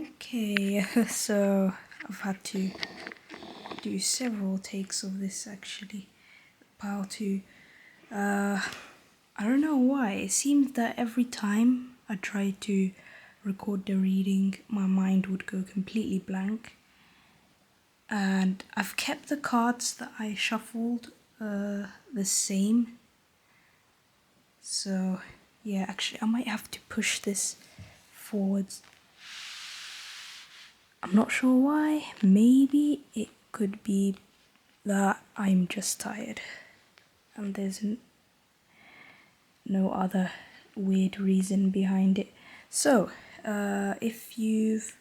Okay, so I've had to do several takes of this actually. Pile 2. I don't know why. It seems that every time I try to record the reading, my mind would go completely blank. And I've kept the cards that I shuffled the same. So, yeah, actually, I might have to push this forwards. I'm not sure why. Maybe it could be that I'm just tired and there's no other weird reason behind it. So, if you've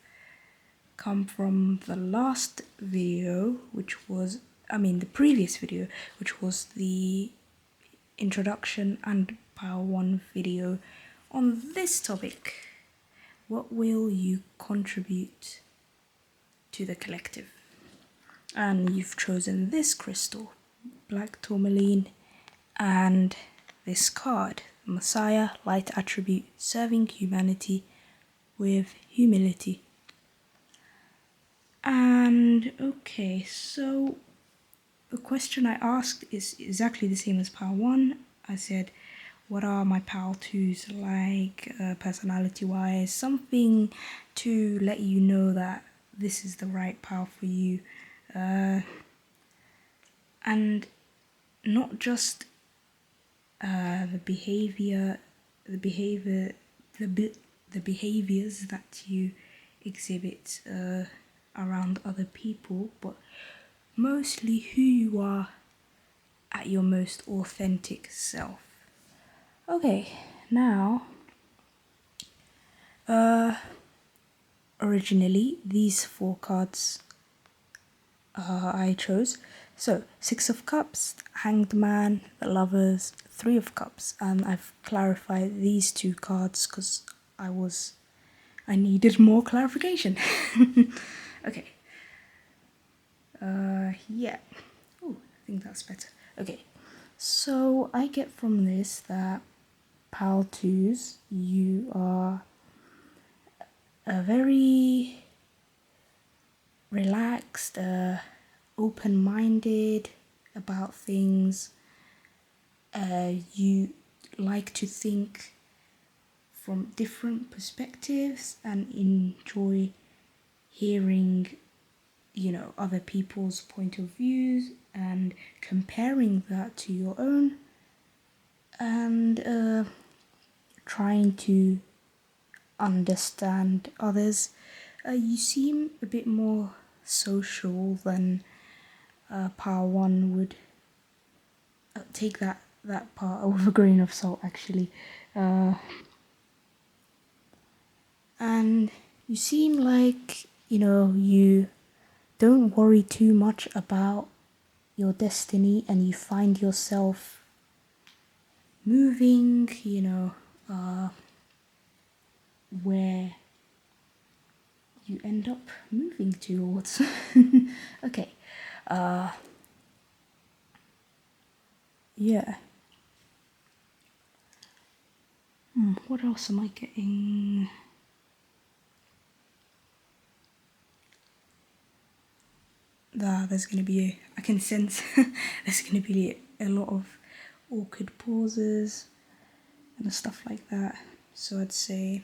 come from the last video, which was, the previous video, which was the introduction and Power 1 video on this topic, what will you contribute to the collective? And you've chosen this crystal, black tourmaline, and this card, Messiah, light attribute, serving humanity with humility. And okay, so the question I asked is exactly the same as Power 1. I said, what are my Power 2s like, personality wise? Something to let you know that this is the right power for you. And not just the behaviors that you exhibit around other people, but mostly who you are at your most authentic self. Okay, now originally these 4 cards I chose. So, 6 of Cups, Hanged Man, the Lovers, 3 of Cups, and I've clarified these 2 cards because I needed more clarification. Okay. Yeah. Oh, I think that's better. Okay. So, I get from this that Pal 2s, you are a very relaxed, open-minded about things. You like to think from different perspectives and enjoy hearing, other people's point of views and comparing that to your own, and trying to understand others. You seem a bit more social than Power 1 would. Take that part with a grain of salt, actually. And you seem like, you don't worry too much about your destiny and you find yourself moving, where you end up moving towards. Okay. Yeah. What else am I getting? There's gonna be I can sense there's gonna be a lot of awkward pauses and stuff like that. So I'd say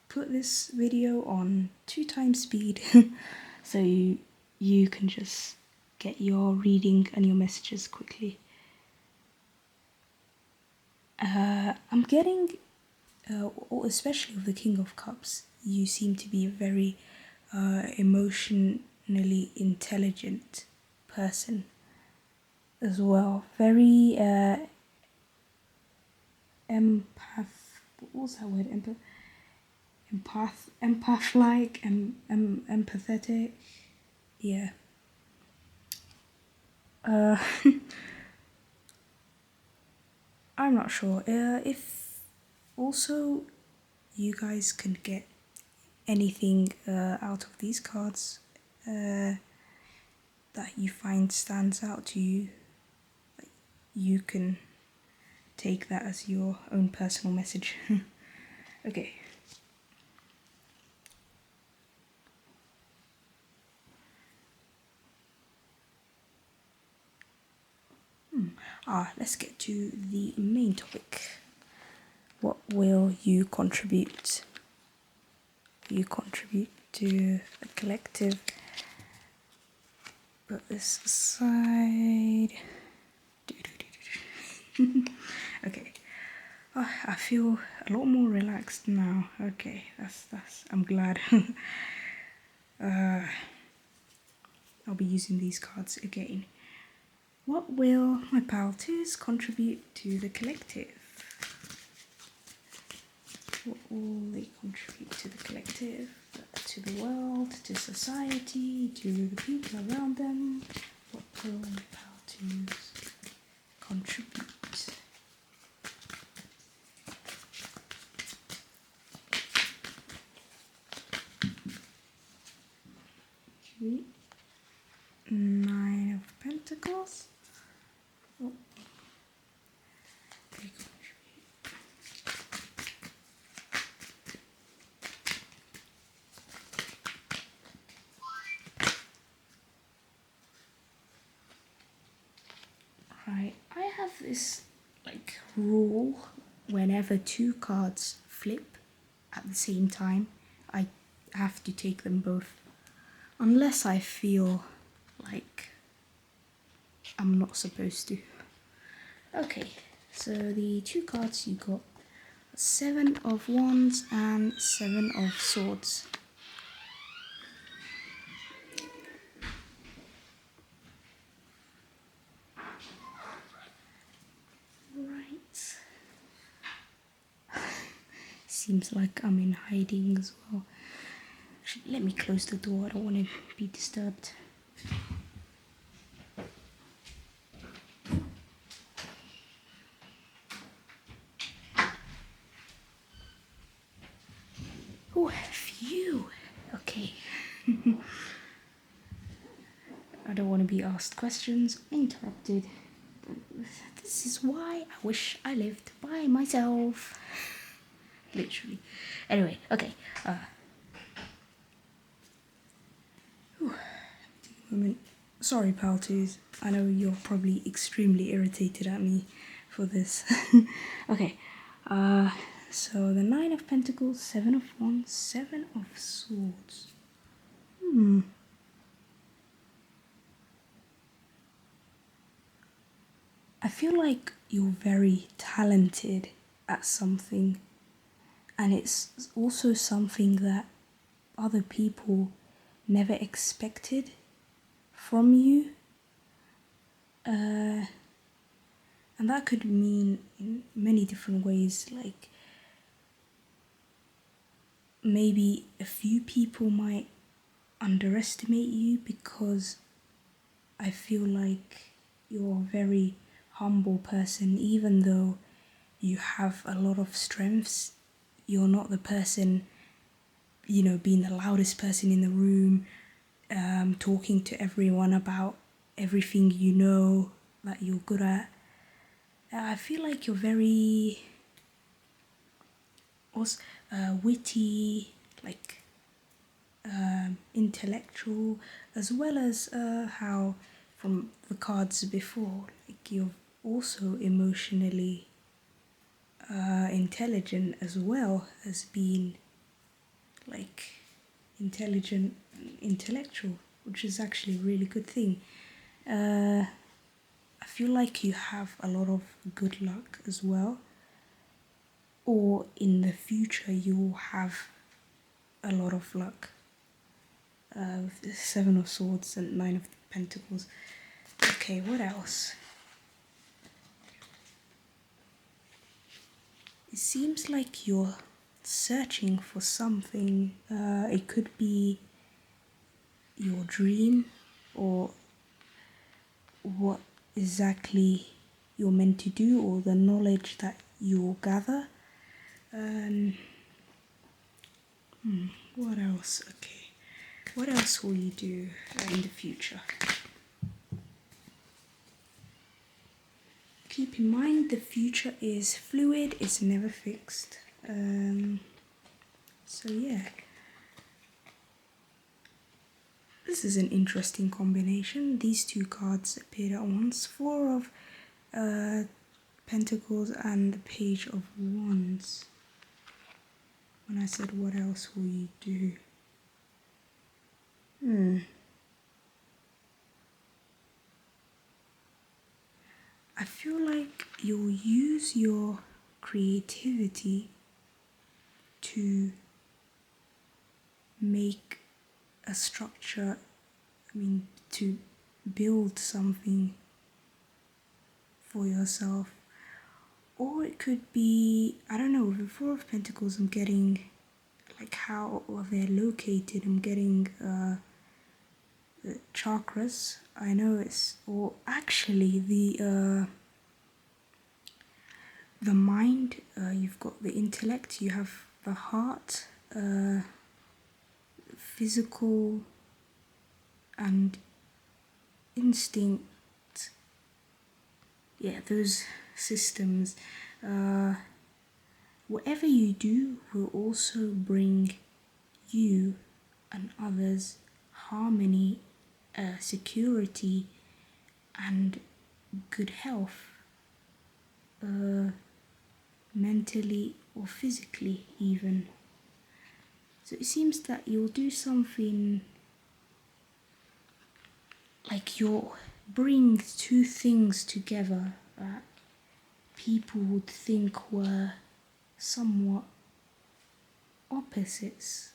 put this video on 2 times speed so you can just get your reading and your messages quickly. I'm getting, especially with the King of Cups, you seem to be a very emotionally intelligent person as well. Very what was that word? Empath-like, empathetic. Yeah. I'm not sure. If also you guys can get anything out of these cards that you find stands out to you, you can take that as your own personal message. Okay. Let's get to the main topic. What will you contribute? You contribute to the collective. Put this aside. Okay. I feel a lot more relaxed now. Okay, that's I'm glad. I'll be using these cards again. What will my pal 2s contribute to the collective? What will they contribute to the collective, to the world, to society, to the people around them? What will my pal 2s contribute? Okay. 9 of Pentacles. Oh. They contribute. Right, I have this like rule whenever 2 cards flip at the same time, I have to take them both. Unless I feel like I'm not supposed to. Okay, so the 2 cards you got 7 of Wands and 7 of Swords. Right. Seems like I'm in hiding as well. Let me close the door, I don't want to be disturbed. Oh, phew. Okay. I don't want to be asked questions, interrupted. This is why I wish I lived by myself. Literally. Anyway, okay. Moment. Sorry, pal 2s. I know you're probably extremely irritated at me for this. Okay. So the 9 of Pentacles, 7 of Wands, 7 of Swords. I feel like you're very talented at something, and it's also something that other people never expected from you. And that could mean in many different ways, like maybe a few people might underestimate you because I feel like you're a very humble person. Even though you have a lot of strengths, you're not the person, being the loudest person in the room, talking to everyone about everything that you're good at. I feel like you're very witty, like intellectual, as well as how from the cards before, like you're also emotionally intelligent as well as being like intelligent, intellectual, which is actually a really good thing. I feel like you have a lot of good luck as well, or in the future you'll have a lot of luck. With the 7 of Swords and 9 of Pentacles. Okay, what else? It seems like you're searching for something. It could be your dream or what exactly you're meant to do, or the knowledge that you'll gather. What else? Okay. What else will you do in the future? Keep in mind the future is fluid, it's never fixed. So yeah. This is an interesting combination. These 2 cards appeared at once. 4 of Pentacles and the Page of Wands. When I said what else will you do? I feel like you'll use your creativity to make a structure, to build something for yourself. Or it could be, I don't know, with the Four of Pentacles, I'm getting like how they're located. I'm getting the chakras. I know it's, or actually the mind, you've got the intellect, you have the heart, physical and instinct. Yeah, those systems. Whatever you do will also bring you and others harmony, security, and good health, mentally or physically even. So it seems that you'll do something like you'll bring two things together that people would think were somewhat opposites.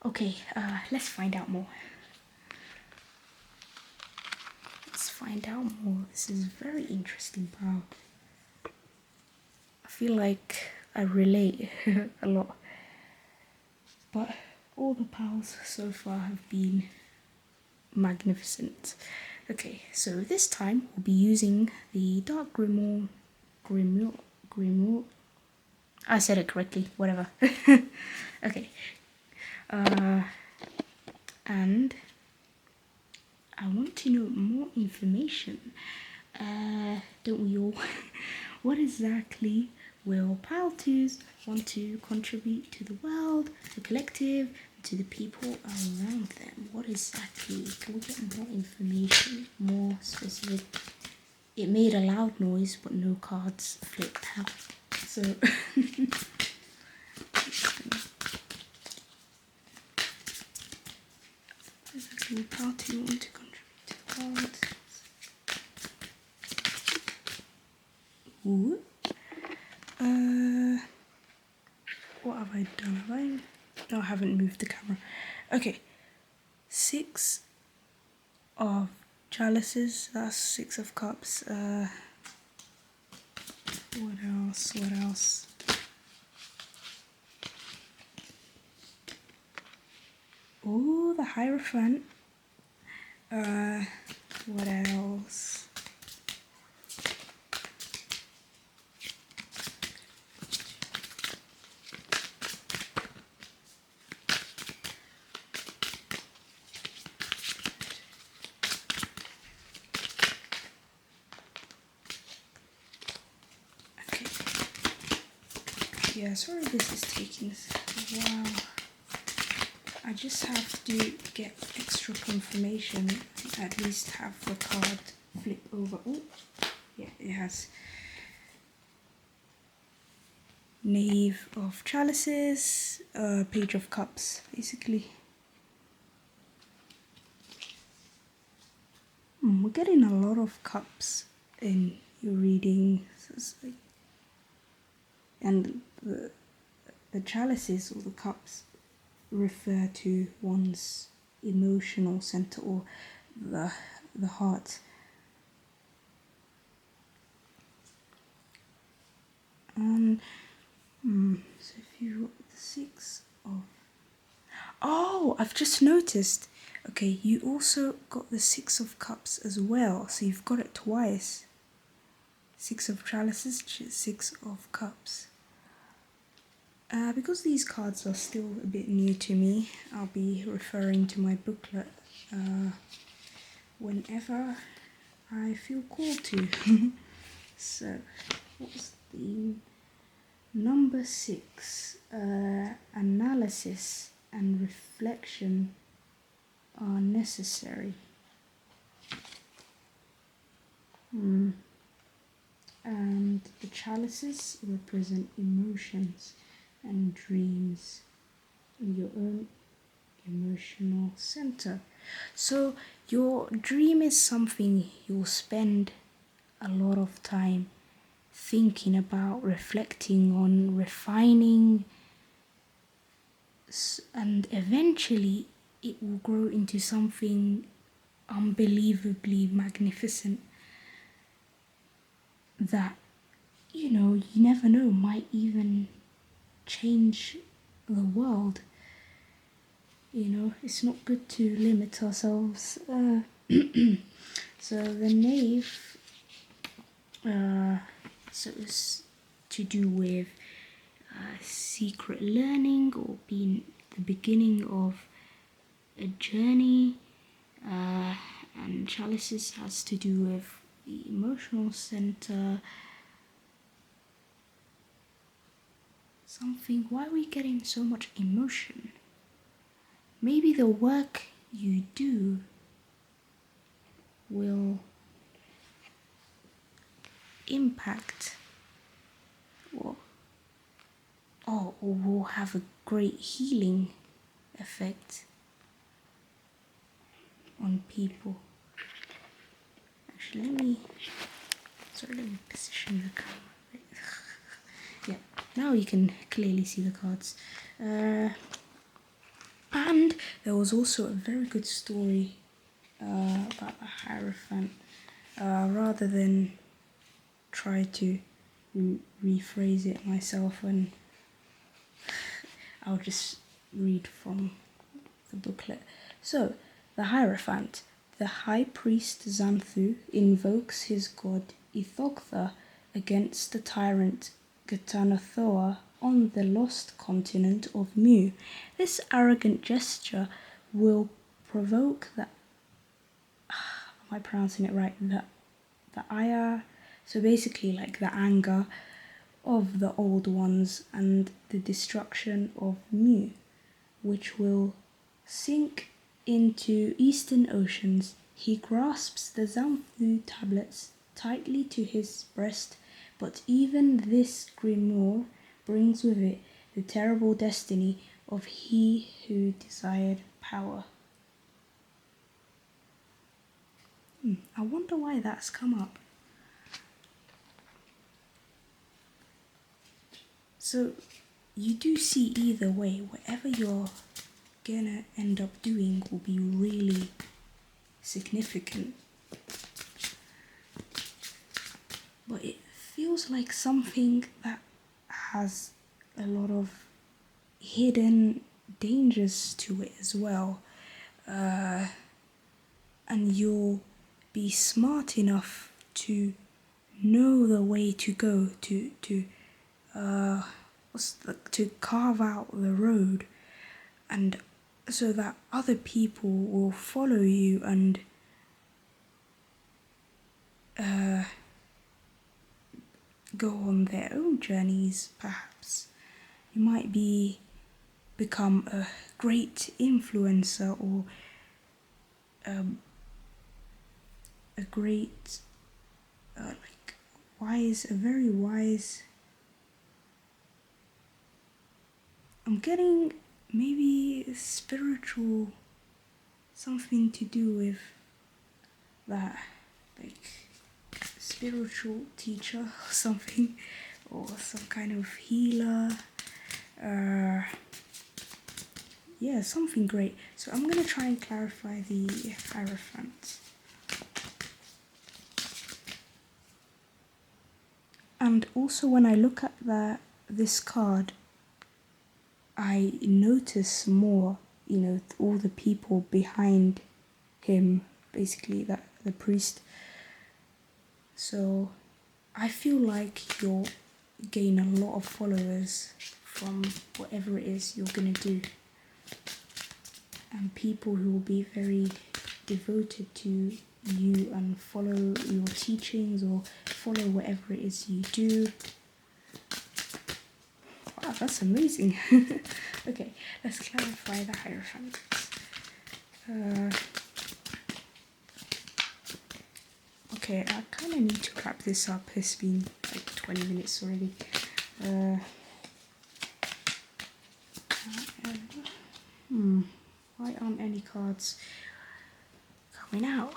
Okay, let's find out more. Let's find out more. This is very interesting, pal. I feel like I relate a lot. But all the pals so far have been magnificent. Okay, so this time we'll be using the Dark Grimoire. Grimoire. I said it correctly, whatever. Okay. And I want to know more information. Don't we all? What exactly will Pile 2s want to contribute to the world, the collective, to the people around them? What exactly? Can we get more information, more specific? It made a loud noise, but no cards flipped out. So, what exactly will Pile 2 want to contribute to the world? Ooh. What have I done? Have I? No, I haven't moved the camera. Okay. 6 of chalices. That's 6 of cups. What else? What else? Oh, the Hierophant. What else? Okay. Yeah, sorry this is taking a while. I just have to get extra confirmation, at least have the card flip over. Oh, yeah, it has. Knave of Chalices, Page of Cups, basically. We're getting a lot of cups in your reading. And the chalices or the cups refer to one's emotional center or the heart. So if you got the 6 of... Oh, I've just noticed. Okay, you also got the 6 of cups as well, so you've got it twice. 6 of chalices, 6 of cups. Because these cards are still a bit new to me, I'll be referring to my booklet whenever I feel called to. So, what's the... Number 6, analysis and reflection are necessary. And the chalices represent emotions and dreams, your own emotional center. So your dream is something you'll spend a lot of time thinking about, reflecting on, refining, and eventually it will grow into something unbelievably magnificent that, you never know, might even change the world. It's not good to limit ourselves. So the knave, so it's to do with secret learning or being the beginning of a journey, and chalices has to do with the emotional center. Something, why are we getting so much emotion? Maybe the work you do will impact or will have a great healing effect on people. Actually, let me position the camera. Yeah, now you can clearly see the cards. And there was also a very good story about the Hierophant. Rather than try to rephrase it myself, and I'll just read from the booklet. So, the Hierophant. The high priest Xanthu invokes his god Ithogtha against the tyrant Gatanathoa on the lost continent of Mu. This arrogant gesture will provoke the am I pronouncing it right? The ire, so basically like the anger of the old ones and the destruction of Mu, which will sink into eastern oceans. He grasps the Xanthu tablets tightly to his breast, but even this grimoire brings with it the terrible destiny of he who desired power. I wonder why that's come up. So you do see either way, whatever you're gonna end up doing will be really significant. But it feels like something that has a lot of hidden dangers to it as well. And you'll be smart enough to know the way to go to carve out the road, and so that other people will follow you and go on their own journeys. Perhaps you might become a great influencer, or a great a very wise. I'm getting maybe spiritual, something to do with that, like spiritual teacher or something, or some kind of healer. Yeah, something great. So I'm gonna try and clarify the Hierophant. And also when I look at this card, I notice more, all the people behind him, basically the priest. So I feel like you'll gain a lot of followers from whatever it is you're gonna do, and people who will be very devoted to you and follow your teachings or follow whatever it is you do. Wow, that's amazing. Okay, let's clarify the Hierophant. Okay, I kind of need to wrap this up. It's been like 20 minutes already. Why aren't any cards coming out?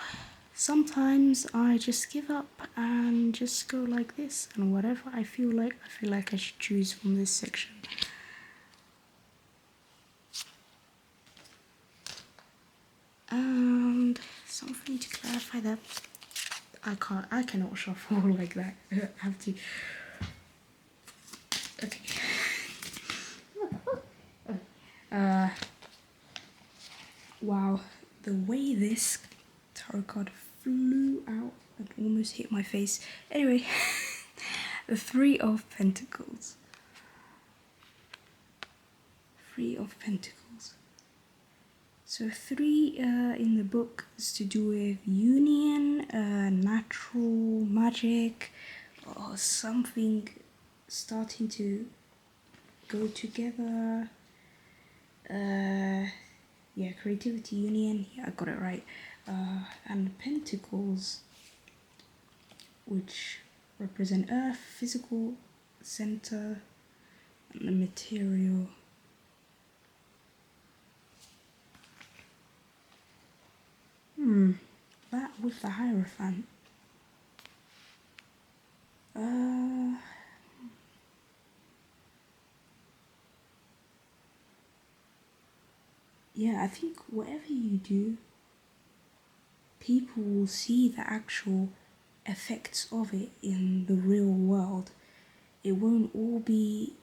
Sometimes I just give up and just go like this, and whatever I feel like I should choose from this section. And something to clarify that I cannot shuffle like that. I have to. Okay. Wow, the way this tarot card flew out and almost hit my face. Anyway, the Three of Pentacles. Three of Pentacles. So three in the book is to do with union, natural magic, or something starting to go together. Yeah, creativity, union. Yeah, I got it right. And Pentacles, which represent Earth, physical center, and the material. That with the Hierophant. Yeah, I think whatever you do, people will see the actual effects of it in the real world. It won't all be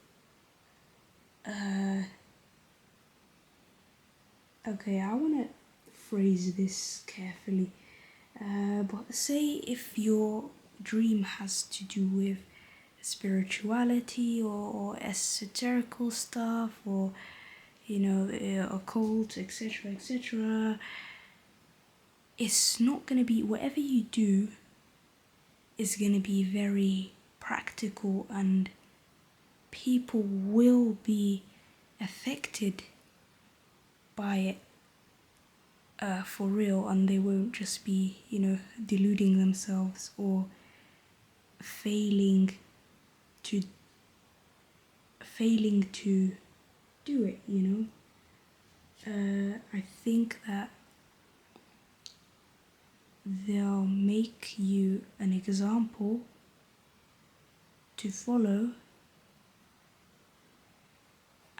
okay, I want to phrase this carefully. But say if your dream has to do with spirituality or esoterical stuff, or occult, etc., etc., it's not going to be, whatever you do is going to be very practical, and people will be affected by it for real, and they won't just be deluding themselves or failing to do it. I think that they'll make you an example to follow,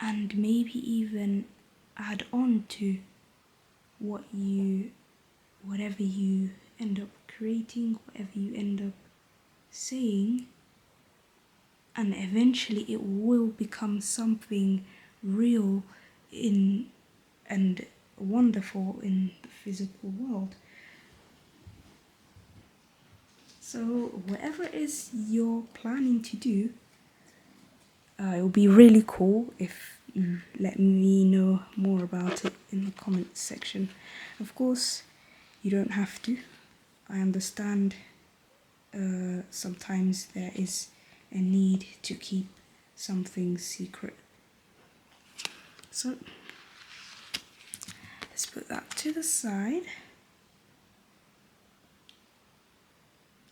and maybe even add on to whatever you end up creating, whatever you end up saying, and eventually it will become something real and wonderful in the physical world. So whatever it is you're planning to do, it will be really cool if you let me know more about it in the comments section. Of course, you don't have to. I understand sometimes there is a need to keep something secret. So let's put that to the side.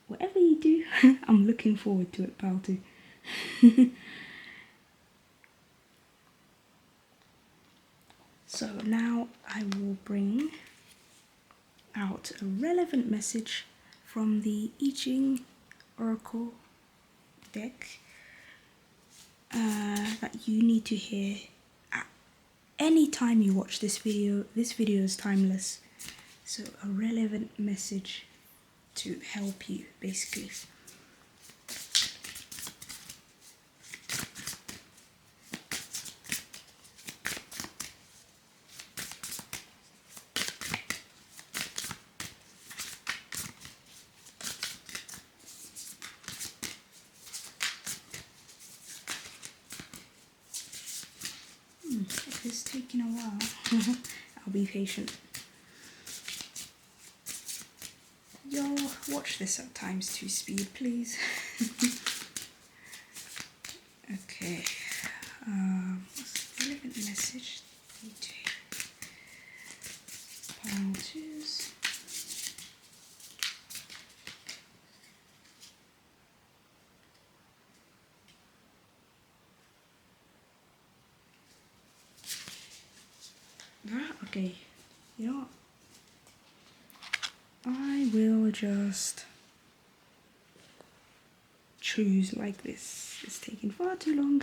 Whatever you do, I'm looking forward to it, Paltu. So now I will bring out a relevant message from the I Ching Oracle deck that you need to hear at any time you watch this video. This video is timeless, so a relevant message to help you, basically. If it's taking a while, I'll be patient. Y'all watch this at ×2 speed, please. Okay, What's the relevant message? Need to pile twos. Right, okay. You know what? I will just choose like this. It's taking far too long.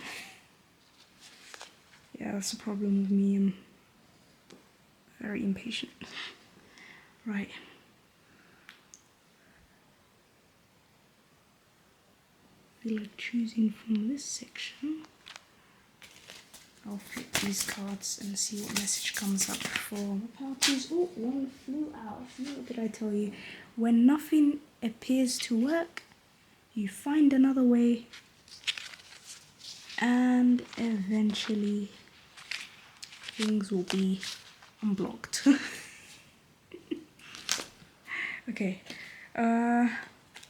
Yeah, that's the problem with me. I'm very impatient. Right. I feel like choosing from this section. I'll flip these cards and see what message comes up for my parties. Oh, one flew out. What did I tell you? When nothing appears to work, you find another way, and eventually things will be unblocked. Okay. I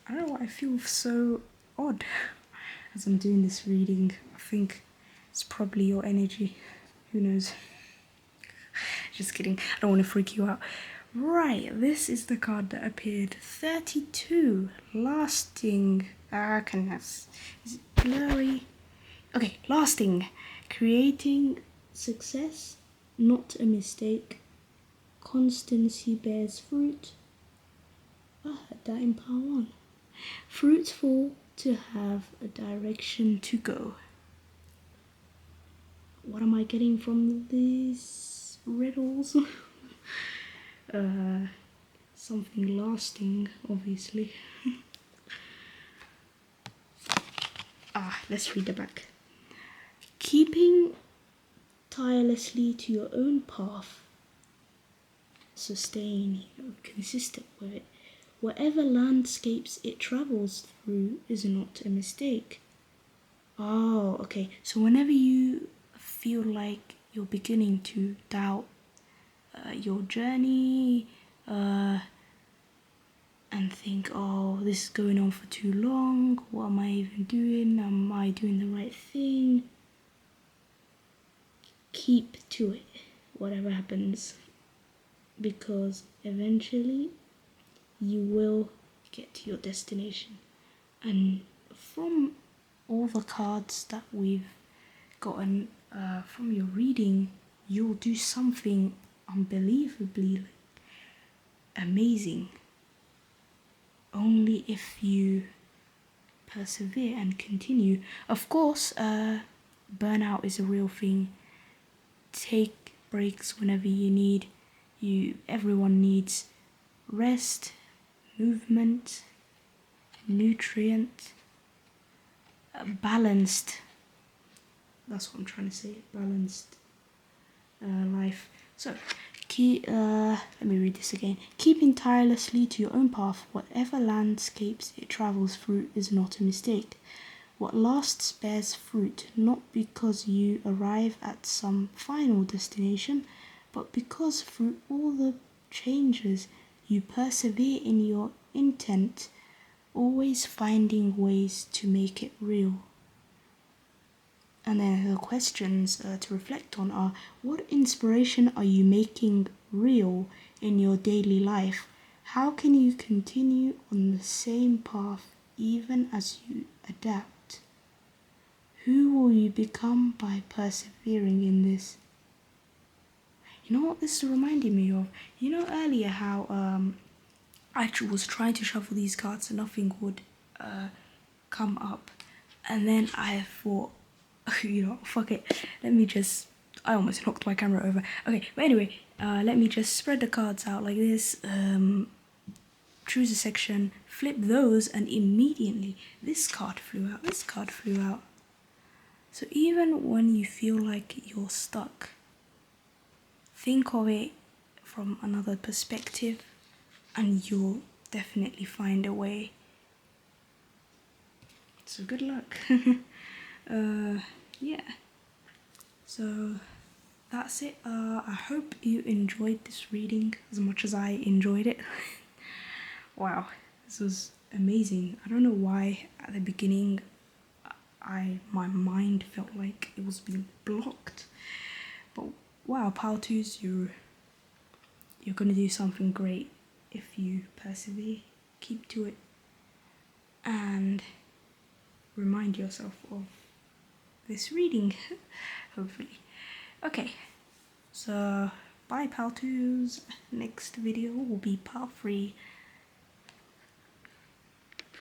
don't know why I feel so odd as I'm doing this reading. I think it's probably your energy. Who knows? Just kidding. I don't want to freak you out. Right, this is the card that appeared. 32. Lasting. Is it blurry? Okay, lasting. Creating success, not a mistake. Constancy bears fruit. I heard that in part 1. Fruitful to have a direction to go. What am I getting from these riddles? Something lasting, obviously. Let's read the back. Keeping tirelessly to your own path. Sustain, consistent with it. Whatever landscapes it travels through is not a mistake. Oh, okay. So whenever you feel like you're beginning to doubt your journey and think, oh, this is going on for too long, what am I even doing? Am I doing the right thing? Keep to it, whatever happens, because eventually you will get to your destination. And from all the cards that we've gotten from your reading, you'll do something unbelievably amazing only if you persevere and continue. Of course, burnout is a real thing. Take breaks whenever you need. Everyone needs rest, movement, nutrient, balanced. That's what I'm trying to say. Balanced life. So, let me read this again. Keeping tirelessly to your own path, whatever landscapes it travels through is not a mistake. What lasts bears fruit, not because you arrive at some final destination, but because through all the changes you persevere in your intent, always finding ways to make it real. And then the questions to reflect on are, what inspiration are you making real in your daily life? How can you continue on the same path even as you adapt? Who will you become by persevering in this? You know what this is reminding me of? You know earlier how I was trying to shuffle these cards and nothing would come up. And then I thought, fuck it. I almost knocked my camera over. Okay, but anyway, let me just spread the cards out like this. Choose a section, flip those, and immediately this card flew out, this card flew out. So even when you feel like you're stuck, think of it from another perspective and you'll definitely find a way. So good luck. Yeah. So that's it. I hope you enjoyed this reading as much as I enjoyed it. Wow, this was amazing. I don't know why at the beginning my mind felt like it was being blocked. But wow, pal twos, you're gonna do something great if you persevere, keep to it, and remind yourself of this reading, hopefully. Okay, so bye pal twos. Next video will be part 3